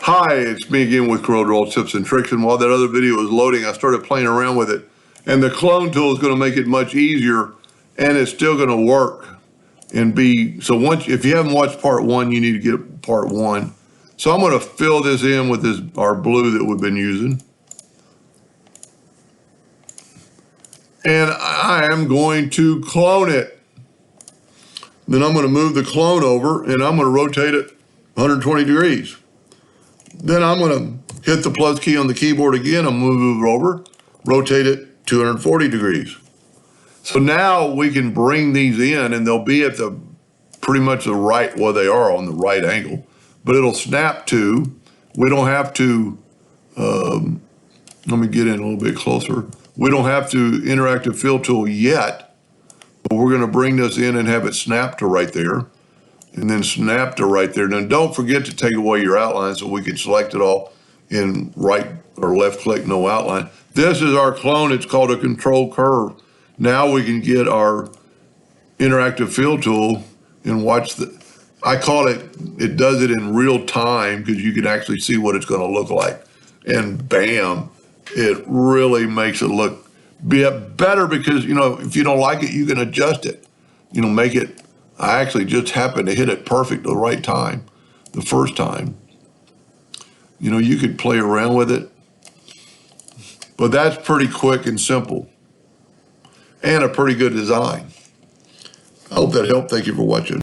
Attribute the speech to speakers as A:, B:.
A: Hi, it's me again with Corel tips and tricks, and while that other video was loading, I started playing around with it. And the clone tool is going to make it much easier, and it's still going to work and be, so once, if you haven't watched part one, you need to get part one. So I'm going to fill this in with our blue that we've been using. And I am going to clone it. Then I'm going to move the clone over, and I'm going to rotate it 120 degrees. Then I'm going to hit the plus key on the keyboard again. I'm going to move it over, rotate it 240 degrees. So now we can bring these in, and they'll be at the pretty much the right, well, they are on the right angle, but it'll snap to, we don't have to, let me get in a little bit closer. We don't have to interactive fill tool yet, but we're going to bring this in and have it snap to right there. And then snap to right there. Now don't forget to take away your outline so we can select it all in right or left click, no outline. This is our clone. It's called a control curve. Now we can get our interactive fill tool and watch I call it does it in real time because you can actually see what it's going to look like. And bam, it really makes it look better because, you know, if you don't like it, you can adjust it, you know, make it. I actually just happened to hit it perfect the right time, the first time. You know, you could play around with it, but that's pretty quick and simple and a pretty good design. I hope that helped. Thank you for watching.